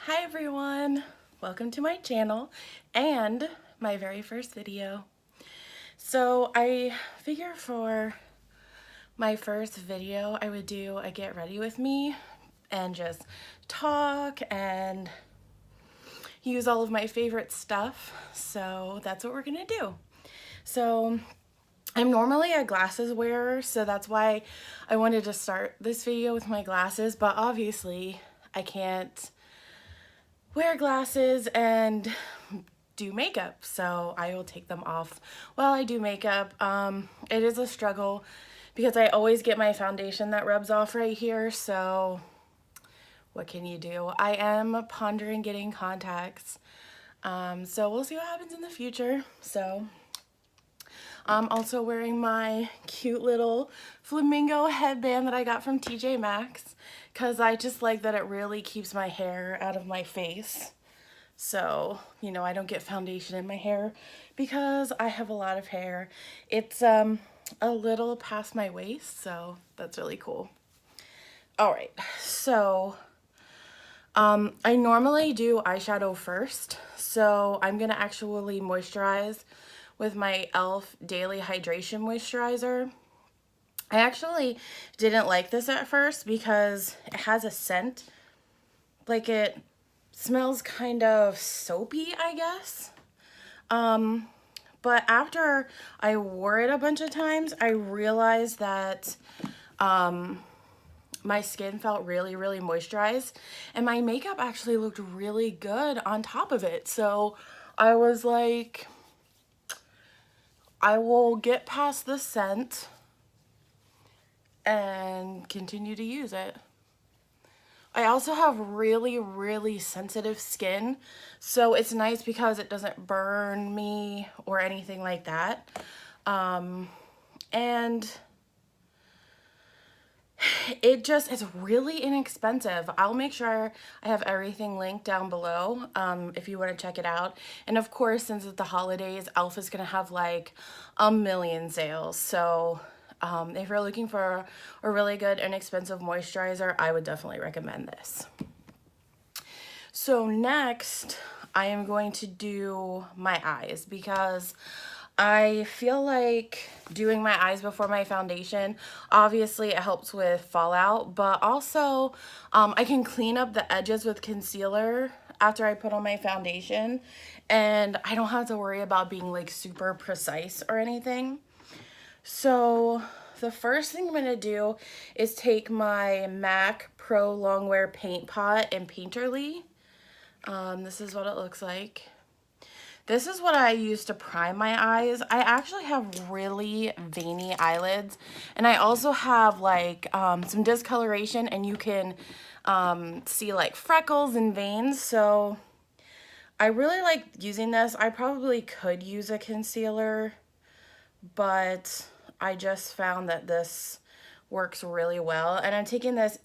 Hi everyone, welcome to my channel and my very first video. So I figure for my first video I would do a get ready with me and just talk and use all of my favorite stuff. So that's what we're gonna do. So I'm normally a glasses wearer, so that's why I wanted to start this video with my glasses, but obviously I can't wear glasses and do makeup, so I will take them off while I do makeup. It is a struggle because I always get my foundation that rubs off right here, so what can you do? I am pondering getting contacts, so we'll see what happens in the future. So I'm also wearing my cute little flamingo headband that I got from TJ Maxx because I just like that it really keeps my hair out of my face. So, you know, I don't get foundation in my hair because I have a lot of hair. It's a little past my waist, so that's really cool. All right, so I normally do eyeshadow first, so I'm gonna actually moisturize with my e.l.f. Daily Hydration Moisturizer. I actually didn't like this at first because it has a scent, like it smells kind of soapy, I guess. But after I wore it a bunch of times, I realized that my skin felt really, really moisturized, and my makeup actually looked really good on top of it. So I was like, I will get past the scent and continue to use it. I also have really, really sensitive skin, so it's nice because it doesn't burn me or anything like that. And it's really inexpensive. I'll make sure I have everything linked down below if you want to check it out. And of course, since it's the holidays, e.l.f. is going to have like a million sales. So if you're looking for a really good inexpensive moisturizer, I would definitely recommend this. So next, I am going to do my eyes because I feel like doing my eyes before my foundation, obviously it helps with fallout, but also I can clean up the edges with concealer after I put on my foundation, and I don't have to worry about being like super precise or anything. So the first thing I'm going to do is take my MAC Pro Longwear Paint Pot in Painterly. This is what it looks like. This is what I use to prime my eyes. I actually have really veiny eyelids, and I also have like some discoloration, and you can see like freckles and veins. So I really like using this. I probably could use a concealer, but I just found that this works really well. And I'm taking this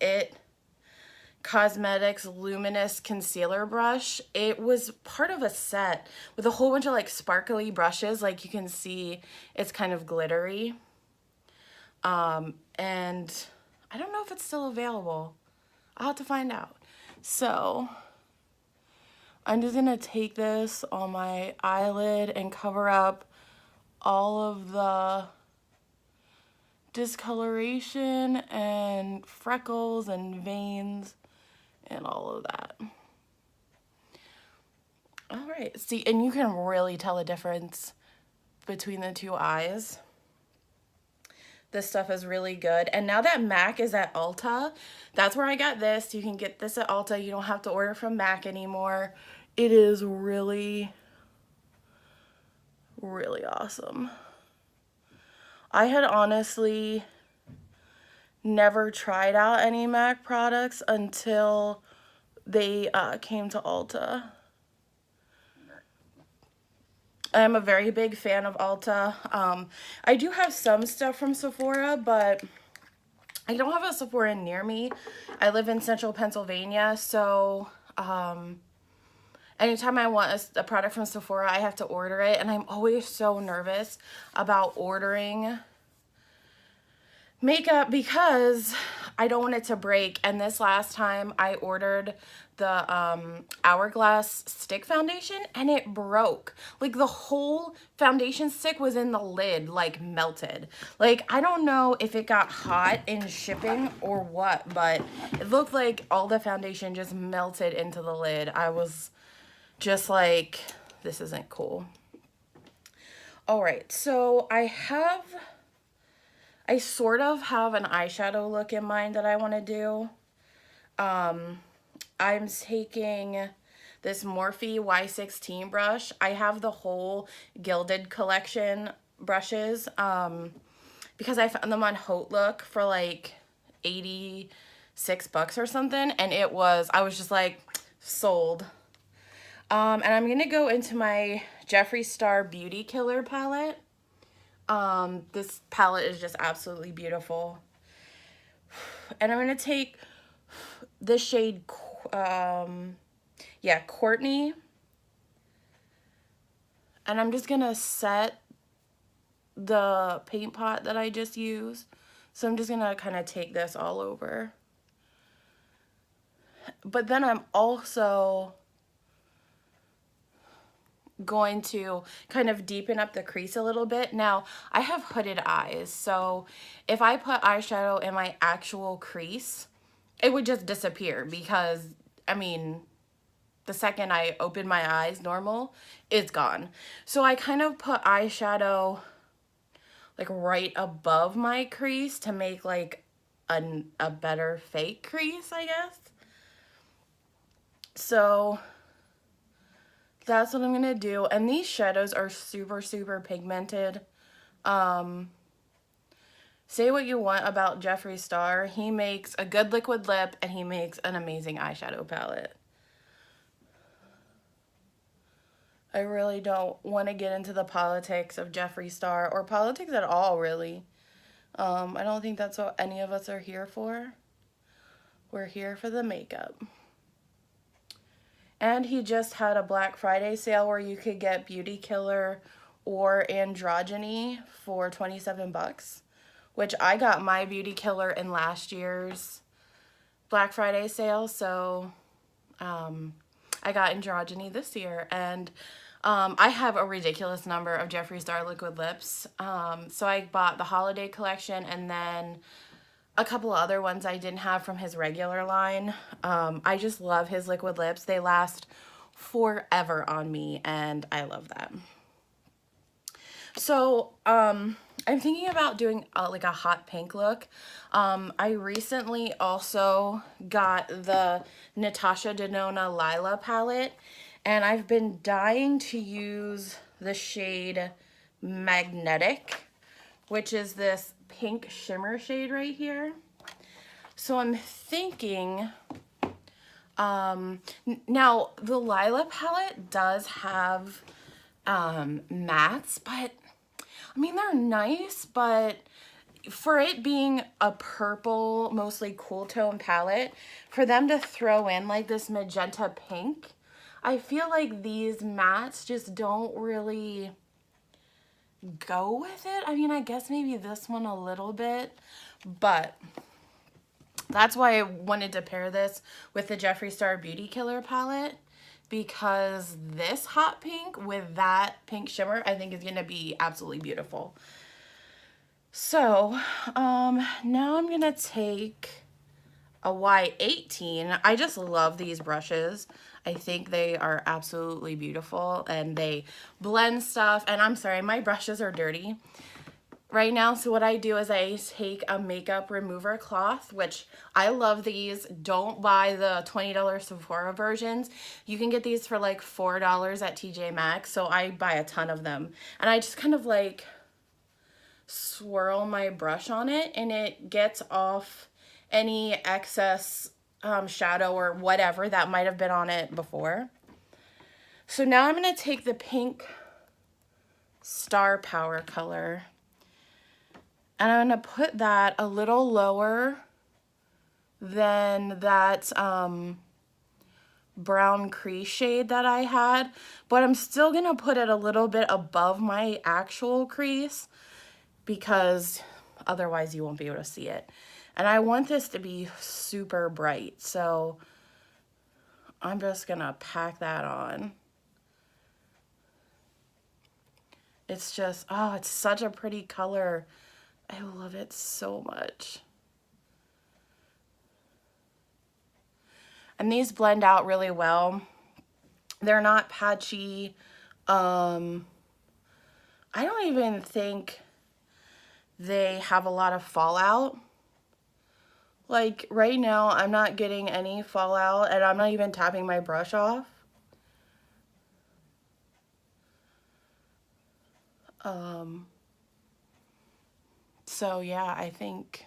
Cosmetics Luminous Concealer Brush. It was part of a set with a whole bunch of like sparkly brushes. Like you can see it's kind of glittery. And I don't know if it's still available. I'll have to find out. So I'm just gonna take this on my eyelid and cover up all of the discoloration and freckles and veins and all of that. All right, see, and you can really tell a difference between the two eyes. This stuff is really good. And now that MAC is at Ulta, that's where I got this. You can get this at Ulta. You don't have to order from MAC anymore. It is really, really awesome. I had honestly never tried out any MAC products until they came to Ulta. I'm a very big fan of Ulta. I do have some stuff from Sephora, but I don't have a Sephora near me. I live in central Pennsylvania, so anytime I want a product from Sephora, I have to order it, and I'm always so nervous about ordering makeup because I don't want it to break. And this last time I ordered the Hourglass stick foundation and it broke. Like the whole foundation stick was in the lid, like melted. Like I don't know if it got hot in shipping or what, but it looked like all the foundation just melted into the lid. I was just like, this isn't cool. All right, so I sort of have an eyeshadow look in mind that I want to do. I'm taking this Morphe Y16 brush. I have the whole Gilded collection brushes because I found them on Haute Look for like 86 bucks or something, and I was just like, sold. And I'm going to go into my Jeffree Star Beauty Killer palette. This palette is just absolutely beautiful. And I'm going to take the shade, Courtney. And I'm just going to set the paint pot that I just used. So I'm just going to kind of take this all over. But then I'm also going to kind of deepen up the crease a little bit. Now, I have hooded eyes, so if I put eyeshadow in my actual crease, it would just disappear because, I mean, the second I open my eyes normal, it's gone. So I kind of put eyeshadow like right above my crease to make like a better fake crease, I guess. So that's what I'm gonna do. And these shadows are super, super pigmented. Say what you want about Jeffree Star. He makes a good liquid lip and he makes an amazing eyeshadow palette. I really don't want to get into the politics of Jeffree Star or politics at all, really. I don't think that's what any of us are here for. We're here for the makeup. And he just had a Black Friday sale where you could get Beauty Killer or Androgyny for 27 bucks, which I got my Beauty Killer in last year's Black Friday sale. So I got Androgyny this year, and I have a ridiculous number of Jeffree Star liquid lips. So I bought the holiday collection and then a couple of other ones I didn't have from his regular line. I just love his liquid lips. They last forever on me, and I love that. So I'm thinking about doing like a hot pink look. I recently also got the Natasha Denona Lila palette, and I've been dying to use the shade Magnetic, which is this pink shimmer shade right here. So I'm thinking, now the Lila palette does have mattes, but I mean, they're nice, but for it being a purple, mostly cool tone palette, for them to throw in like this magenta pink, I feel like these mattes just don't really go with it. I mean, I guess maybe this one a little bit, but that's why I wanted to pair this with the Jeffree Star Beauty Killer palette, because this hot pink with that pink shimmer I think is going to be absolutely beautiful. So now I'm going to take a Y18. I just love these brushes. I think they are absolutely beautiful and they blend stuff. And I'm sorry, my brushes are dirty right now. So what I do is I take a makeup remover cloth, which I love these. Don't buy the $20 Sephora versions. You can get these for like $4 at TJ Maxx. So I buy a ton of them. And I just kind of like swirl my brush on it and it gets off any excess shadow or whatever that might have been on it before. So now I'm going to take the pink Star Power color and I'm going to put that a little lower than that brown crease shade that I had, but I'm still going to put it a little bit above my actual crease because otherwise you won't be able to see it. And I want this to be super bright, so I'm just gonna pack that on. It's just, oh, it's such a pretty color. I love it so much. And these blend out really well. They're not patchy. I don't even think they have a lot of fallout. Like right now, I'm not getting any fallout and I'm not even tapping my brush off. So yeah, I think,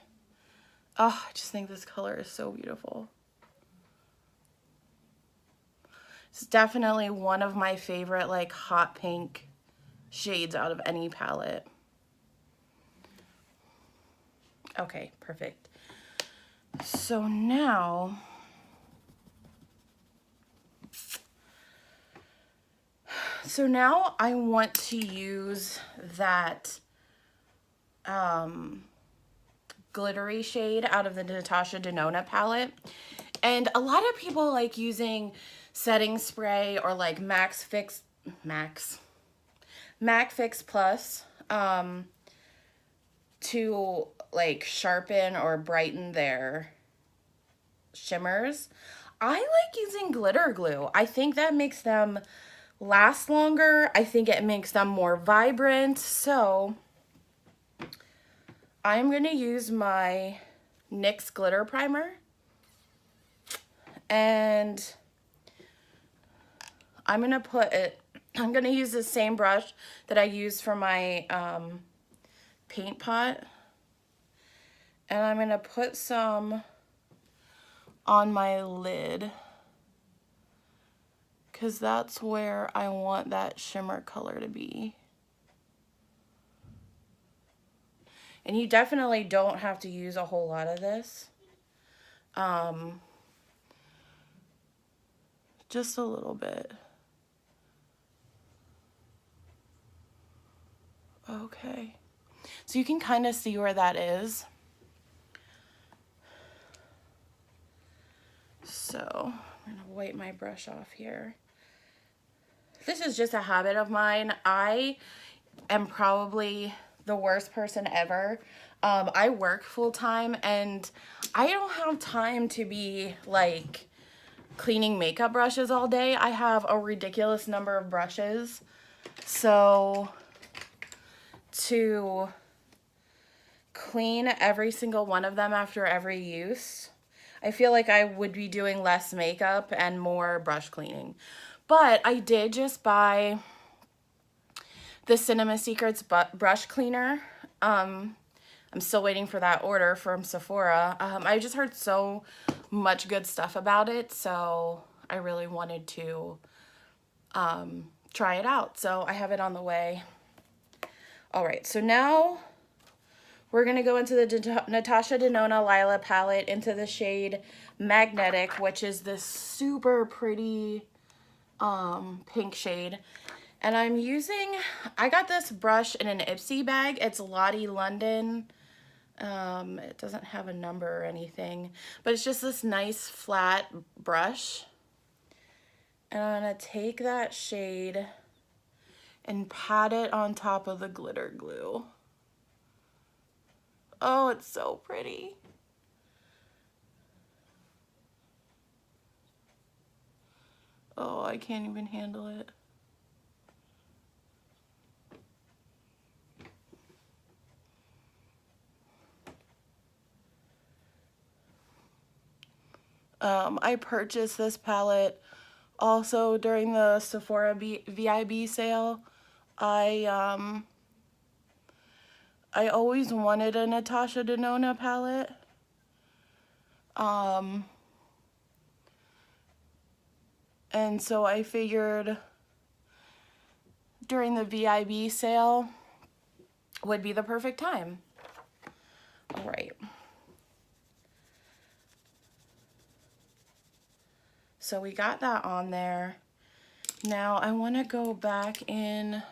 oh, I just think this color is so beautiful. It's definitely one of my favorite like hot pink shades out of any palette. Okay, perfect. So now, I want to use that glittery shade out of the Natasha Denona palette. And a lot of people like using setting spray or like MAC Fix Plus to like sharpen or brighten their shimmers. I like using glitter glue. I think that makes them last longer. I think it makes them more vibrant. So I'm going to use my NYX glitter primer, and I'm going to put it, I'm going to use the same brush that I used for my paint pot, and I'm going to put some on my lid because that's where I want that shimmer color to be. And you definitely don't have to use a whole lot of this. Just a little bit. Okay. So you can kind of see where that is. So I'm gonna wipe my brush off here. This is just a habit of mine. I am probably the worst person ever. I work full-time and I don't have time to be like cleaning makeup brushes all day. I have a ridiculous number of brushes. So to clean every single one of them after every use, I feel like I would be doing less makeup and more brush cleaning. But I did just buy the Cinema Secrets brush cleaner. I'm still waiting for that order from Sephora. I just heard so much good stuff about it, so I really wanted to try it out. So I have it on the way. All right, so now we're gonna go into the Natasha Denona Lila palette into the shade Magnetic, which is this super pretty pink shade. And I'm using, I got this brush in an Ipsy bag. It's Lottie London. It doesn't have a number or anything, but it's just this nice flat brush. And I'm gonna take that shade and pat it on top of the glitter glue. Oh, it's so pretty. Oh, I can't even handle it. I purchased this palette also during the Sephora VIB sale. I always wanted a Natasha Denona palette. And so I figured during the VIB sale would be the perfect time. All right. So we got that on there. Now I want to go back in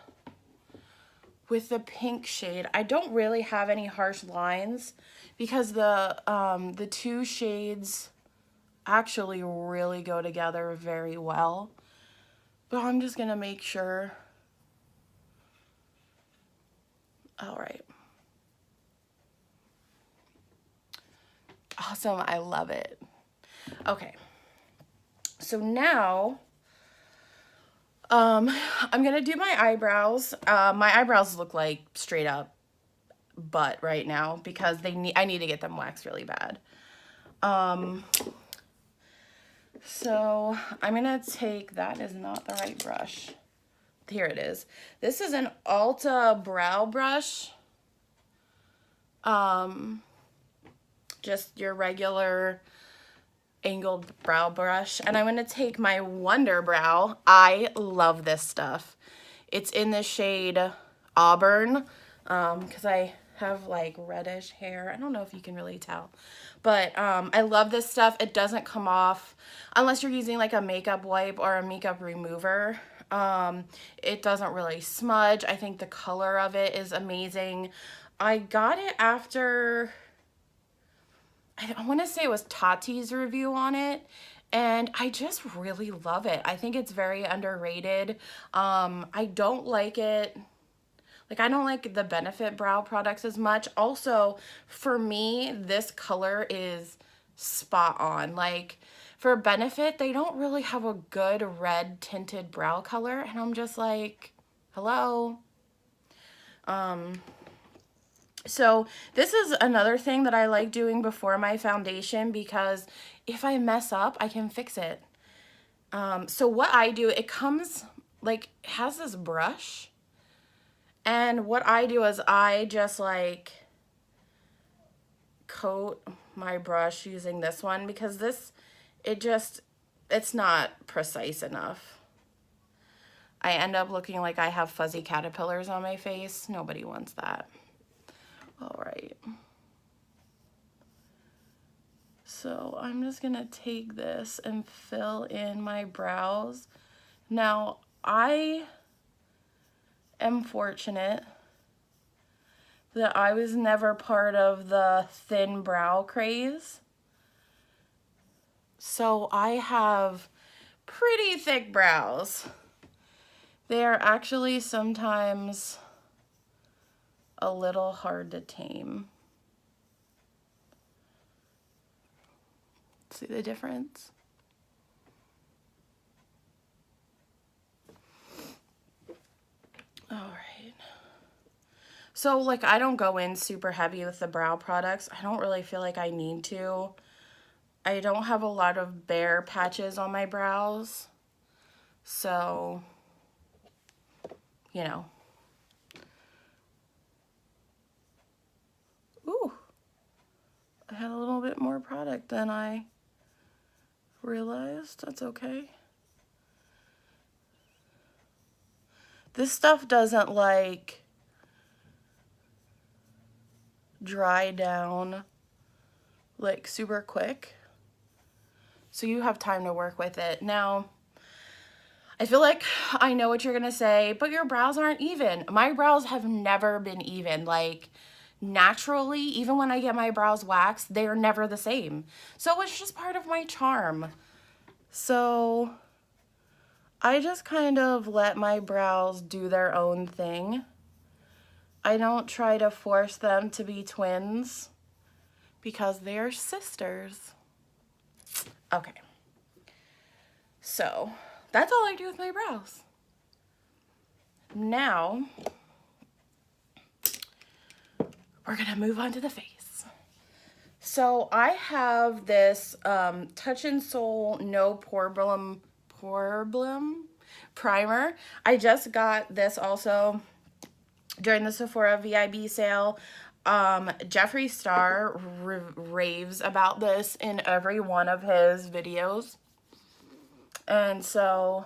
with the pink shade. I don't really have any harsh lines because the two shades actually really go together very well. But I'm just gonna make sure. All right. Awesome, I love it. Okay. So now, I'm gonna do my eyebrows. My eyebrows look like straight up butt right now because I need to get them waxed really bad. So I'm gonna take, that is not the right brush. Here it is. This is an Ulta brow brush. Just your regular angled brow brush. And I'm gonna take my Wonder Brow. I love this stuff. It's in the shade Auburn, because I have like reddish hair. I don't know if you can really tell, but I love this stuff. It doesn't come off unless you're using like a makeup wipe or a makeup remover. It doesn't really smudge. I think the color of it is amazing. I got it after, I want to say it was Tati's review on it, and I just really love it. I think it's very underrated. I don't like it. Like, I don't like the Benefit brow products as much. Also, for me, this color is spot on. Like, for Benefit, they don't really have a good red tinted brow color, and I'm just like, hello. So this is another thing that I like doing before my foundation, because if I mess up, I can fix it. So what I do, it comes like, it has this brush, and what I do is I just like coat my brush using this one, because this, it's not precise enough. I end up looking like I have fuzzy caterpillars on my face. Nobody wants that. All right. So I'm just gonna take this and fill in my brows. Now, I am fortunate that I was never part of the thin brow craze. So I have pretty thick brows. They are actually sometimes a little hard to tame. See the difference? All right. So like, I don't go in super heavy with the brow products. I don't really feel like I need to. I don't have a lot of bare patches on my brows. So, you know. Ooh, I had a little bit more product than I realized. That's okay. This stuff doesn't like dry down like super quick, so you have time to work with it. Now, I feel like I know what you're gonna say, but your brows aren't even. My brows have never been even. Like, naturally, even when I get my brows waxed, they are never the same. So it's just part of my charm. So I just kind of let my brows do their own thing. I don't try to force them to be twins because they're sisters. Okay. So that's all I do with my brows. Now, we're gonna move on to the face. So I have this Touch in Soul No Problem primer. I just got this also during the Sephora VIB sale. Jeffree Star raves about this in every one of his videos. And so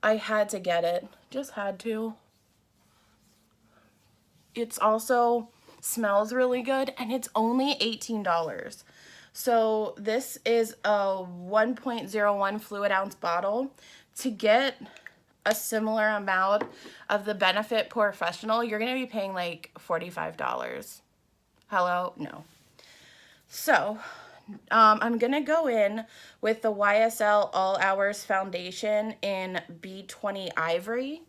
I had to get it. Just had to. It's also smells really good, and it's only $18. So this is a 1.01 fluid ounce bottle. To get a similar amount of the Benefit Professional, you're going to be paying like $45. Hello? No. So, I'm going to go in with the YSL All Hours Foundation in B20 Ivory.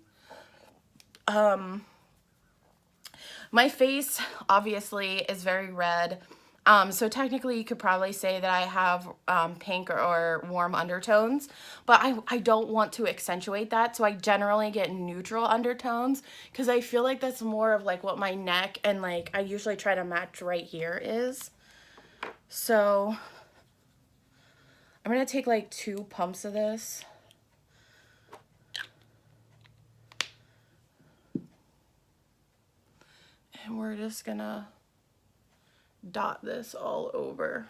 My face obviously is very red. So technically you could probably say that I have pink or warm undertones, but I don't want to accentuate that. So I generally get neutral undertones because I feel like that's more of like what my neck and like I usually try to match right here is. So I'm going to take like 2 pumps of this. And we're just going to dot this all over.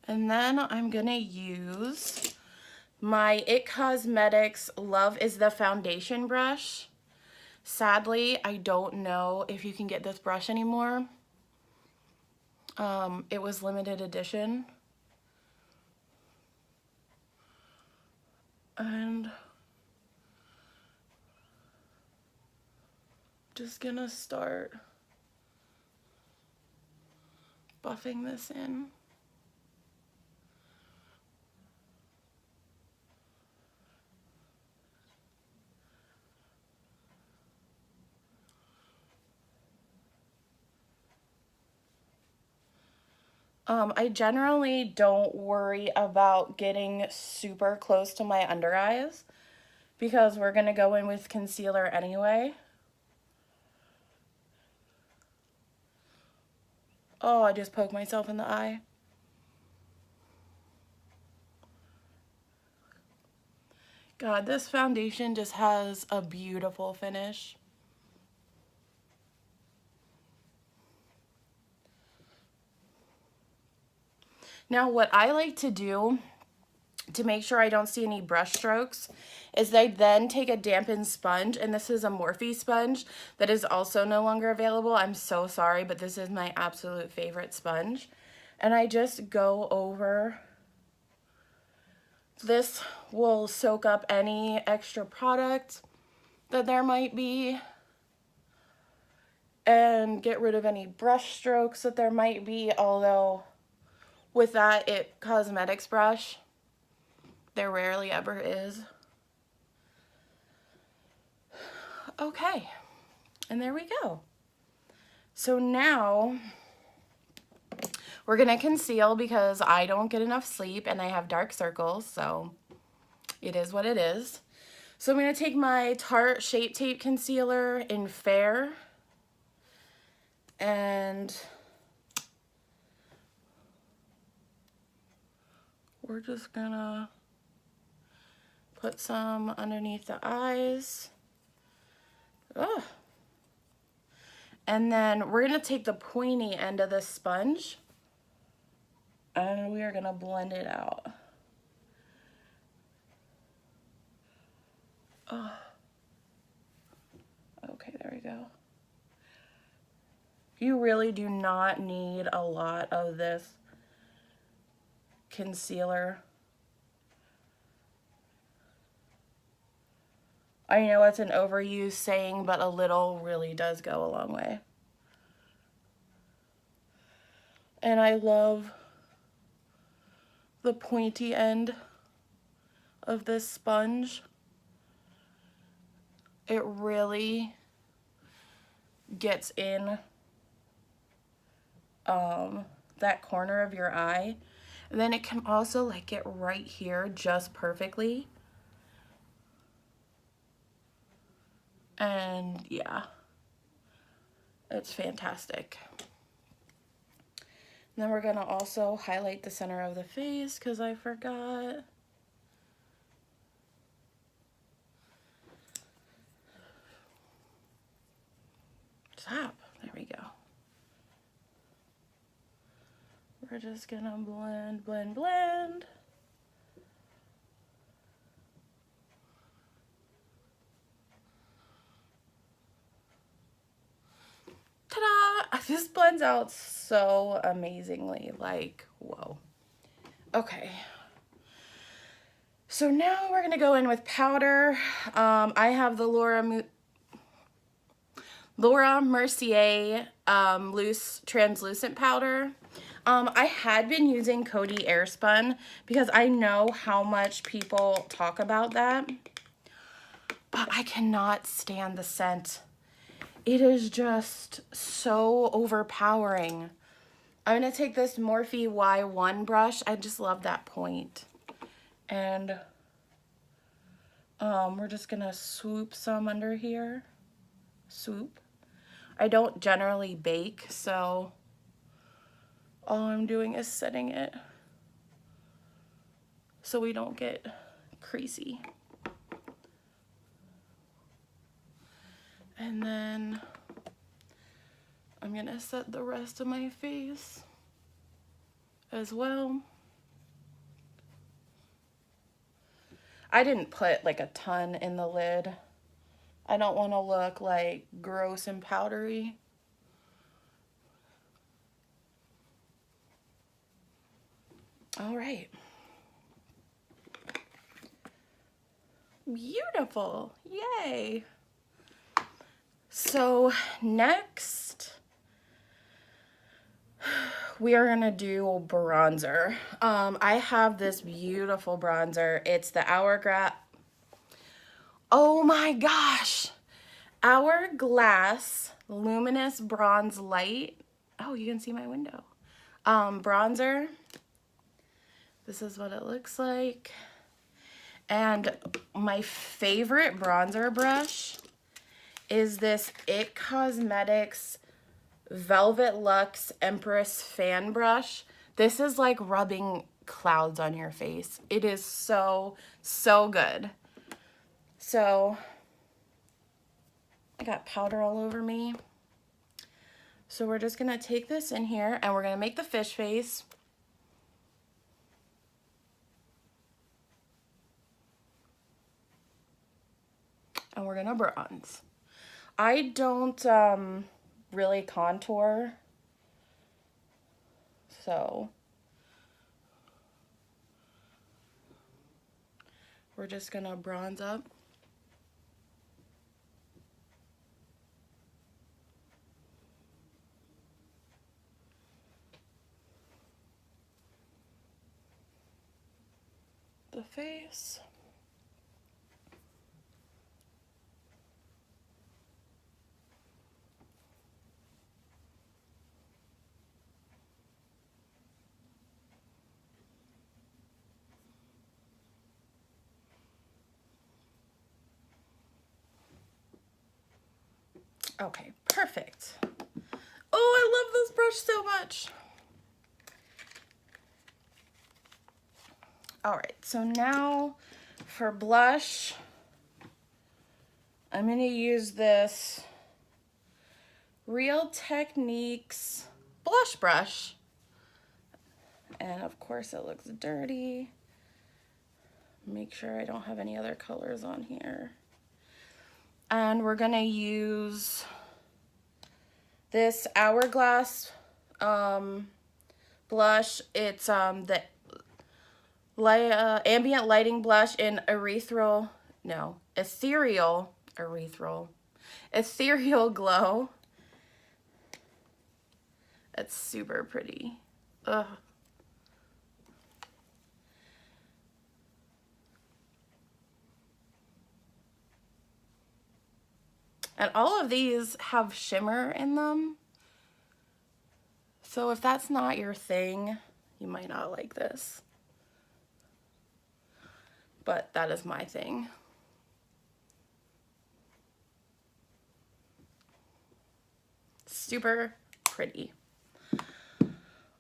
And then I'm gonna use my It Cosmetics Love is the Foundation brush. Sadly, I don't know if you can get this brush anymore. It was limited edition. And just gonna start buffing this in. I generally don't worry about getting super close to my under eyes because we're gonna go in with concealer anyway. Oh, I just poked myself in the eye. God, this foundation just has a beautiful finish. Now, what I like to do to make sure I don't see any brush strokes is I then take a dampened sponge, and this is a Morphe sponge that is also no longer available. I'm so sorry, but this is my absolute favorite sponge. And I just go over. This will soak up any extra product that there might be and get rid of any brush strokes that there might be, although with that It Cosmetics brush, there rarely ever is. Okay, and there we go. So now we're gonna conceal because I don't get enough sleep and I have dark circles, so it is what it is. So I'm gonna take my Tarte Shape Tape Concealer in Fair, and we're just gonna put some underneath the eyes. Oh. And then we're gonna take the pointy end of this sponge and we are gonna blend it out. Oh. Okay, there we go. You really do not need a lot of this concealer. I know it's an overused saying, but a little really does go a long way. And I love the pointy end of this sponge. It really gets in that corner of your eye. And then it can also like get right here just perfectly. And yeah, it's fantastic. And then we're gonna also highlight the center of the face because I forgot. Stop, there we go. We're just gonna blend, blend, blend. This blends out so amazingly, like, whoa. Okay. So now we're gonna go in with powder. I have the Laura Mercier loose translucent powder. I had been using Coty Airspun because I know how much people talk about that, but I cannot stand the scent. It is just so overpowering. I'm gonna take this Morphe Y1 brush. I just love that point. And we're just gonna swoop some under here. Swoop. I don't generally bake, so all I'm doing is setting it so we don't get creasy. And then I'm gonna set the rest of my face as well. I didn't put like a ton in the lid. I don't want to look like gross and powdery. All right. Beautiful. Yay. So next we are gonna do bronzer. I have this beautiful bronzer. It's the Hourglass. Oh my gosh. Hourglass Luminous Bronze Light. Oh, you can see my window. Bronzer. This is what it looks like. And my favorite bronzer brush is this IT Cosmetics Velvet Luxe Empress fan brush. This is like rubbing clouds on your face. It is so, so good. So I got powder all over me. So we're just gonna take this in here and we're gonna make the fish face. And we're gonna bronze. I don't really contour, so we're just gonna bronze up. The face. Okay, perfect. Oh, I love this brush so much. All right, so now for blush, I'm gonna use this Real Techniques blush brush. And of course it looks dirty. Make sure I don't have any other colors on here. And we're gonna use this Hourglass blush. It's the ambient lighting blush in ethereal glow. It's super pretty. Ugh. And all of these have shimmer in them. So if that's not your thing, you might not like this. But that is my thing. Super pretty.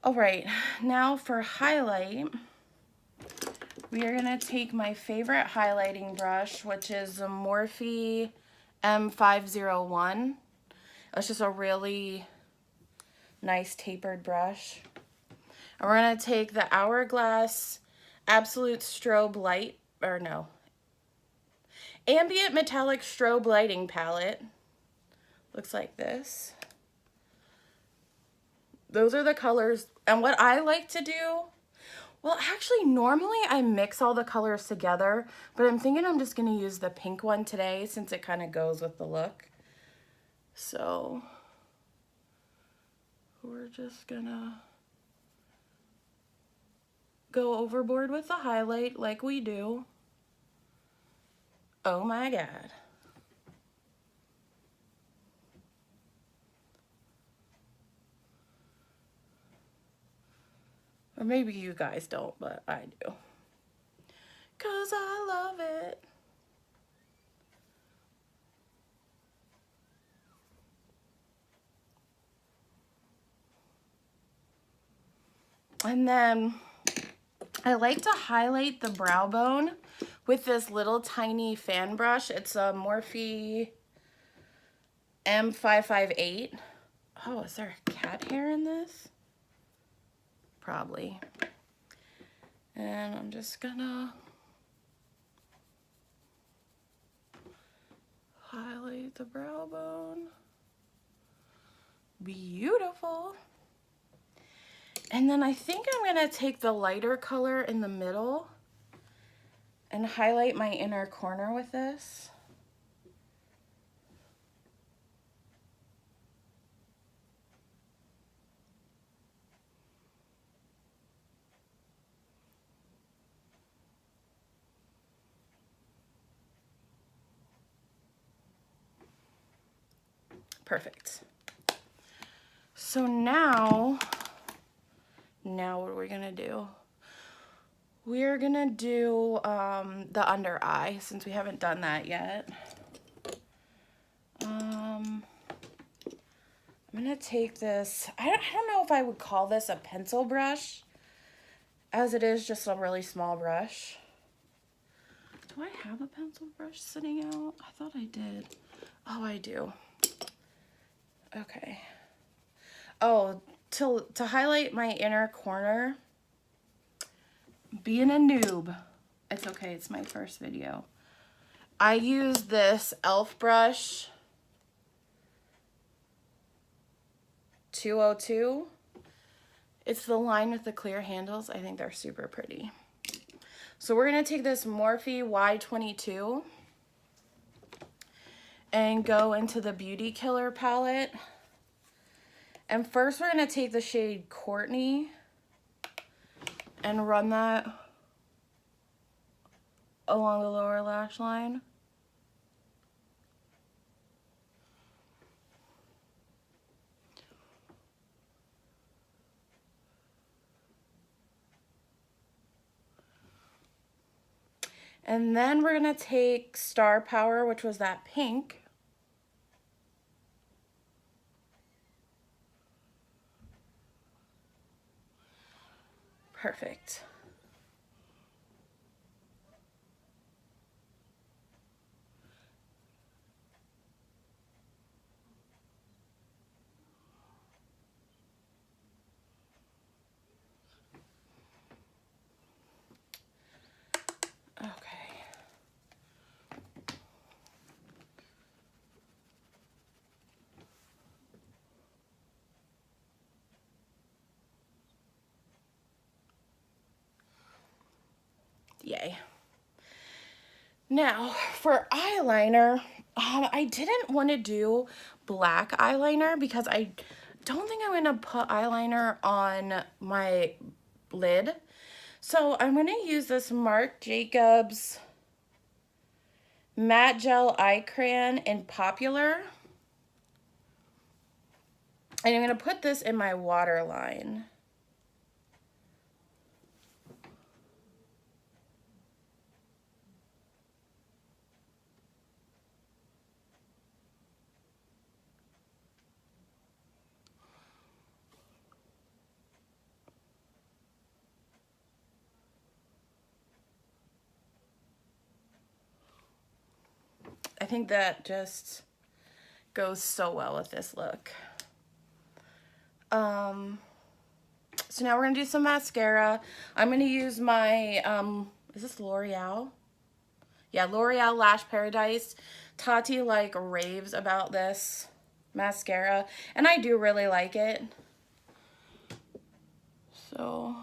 All right, now for highlight, we are gonna take my favorite highlighting brush, which is the Morphe M501. It's just a really nice tapered brush. And we're gonna take the Hourglass Absolute Strobe Light, or no, Ambient Metallic Strobe Lighting Palette. Looks like this. those are the colors. And what I like to do, well, actually, normally I mix all the colors together, but I'm thinking I'm just going to use the pink one today since it kind of goes with the look. So we're just going to go overboard with the highlight like we do. Oh my God. Or maybe you guys don't, but I do. 'Cause I love it. And then I like to highlight the brow bone with this little tiny fan brush. It's a Morphe M558. Oh, is there a cat hair in this? Probably. And I'm just gonna highlight the brow bone. Beautiful. And then I think I'm gonna take the lighter color in the middle and highlight my inner corner with this. Perfect. So now what are we gonna do? We're gonna do the under eye since we haven't done that yet. I'm gonna take this, I don't know if I would call this a pencil brush, as it is just a really small brush. Do I have a pencil brush sitting out? I thought I did. Oh, I do. Okay. Oh, to highlight my inner corner, being a noob, it's okay, it's my first video. I use this e.l.f. brush 202. It's the line with the clear handles. I think they're super pretty. So we're gonna take this Morphe Y22 and go into the Beauty Killer palette. And first we're gonna take the shade Courtney and run that along the lower lash line. And then we're gonna take Star Power, which was that pink. Perfect. Okay. Yay. Now, for eyeliner, I didn't want to do black eyeliner because I don't think I'm going to put eyeliner on my lid. So I'm going to use this Marc Jacobs Matte Gel Eye Crayon in Popular. And I'm going to put this in my waterline. I think that just goes so well with this look. So now we're gonna do some mascara. I'm gonna use my, is this L'Oreal? Yeah, L'Oreal Lash Paradise. Tati like raves about this mascara, and I do really like it. So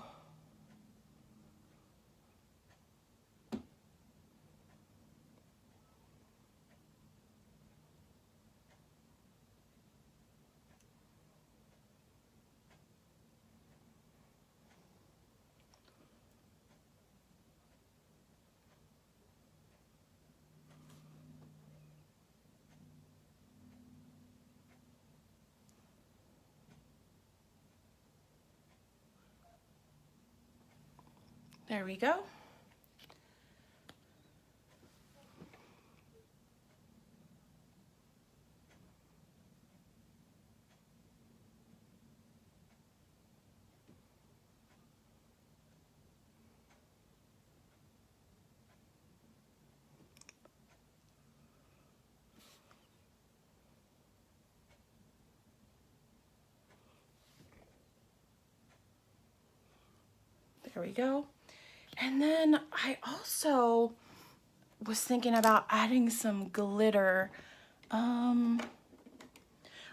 there we go. There we go. And then I also was thinking about adding some glitter. I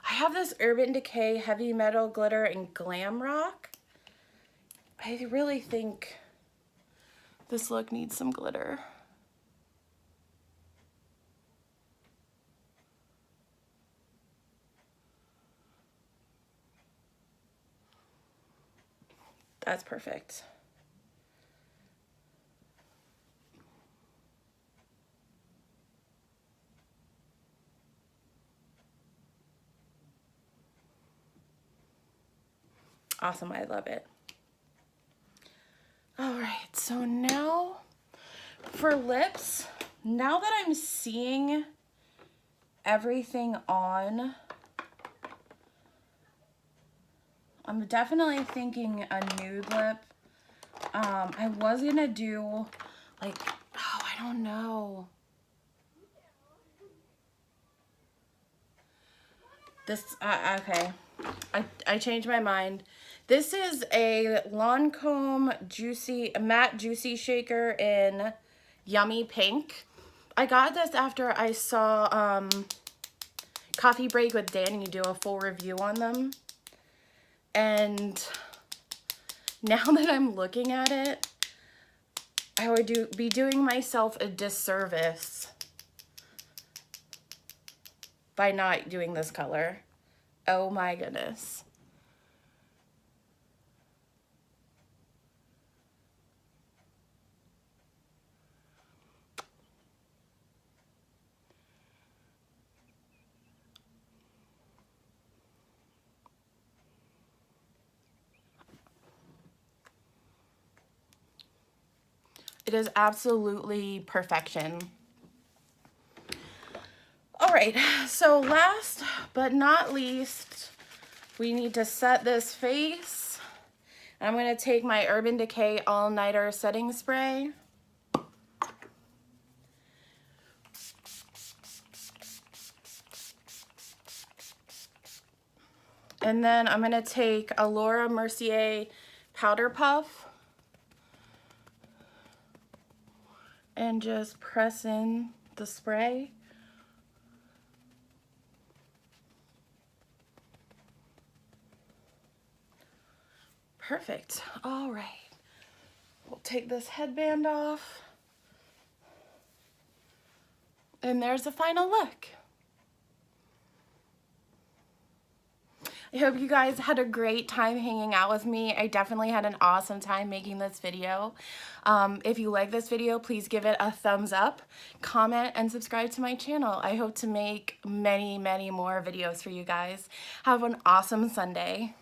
have this Urban Decay Heavy Metal Glitter in Glam Rock. I really think this look needs some glitter. That's perfect. Awesome, I love it. All right, so now for lips, now that I'm seeing everything on, I'm definitely thinking a nude lip. I was gonna do like, oh, I don't know. This, okay, I changed my mind. This is a Lancome Juicy, Matte Juicy Shaker in Yummy Pink. I got this after I saw Coffee Break with Danny do a full review on them. And now that I'm looking at it, I would be doing myself a disservice by not doing this color. Oh my goodness. It is absolutely perfection. All right, so last but not least, we need to set this face. I'm gonna take my Urban Decay All Nighter Setting Spray. And then I'm gonna take a Laura Mercier Powder Puff and just press in the spray. Perfect. All right. We'll take this headband off. And there's the final look. I hope you guys had a great time hanging out with me. I definitely had an awesome time making this video. If you like this video, please give it a thumbs up, comment, and subscribe to my channel. I hope to make many, many more videos for you guys. Have an awesome Sunday.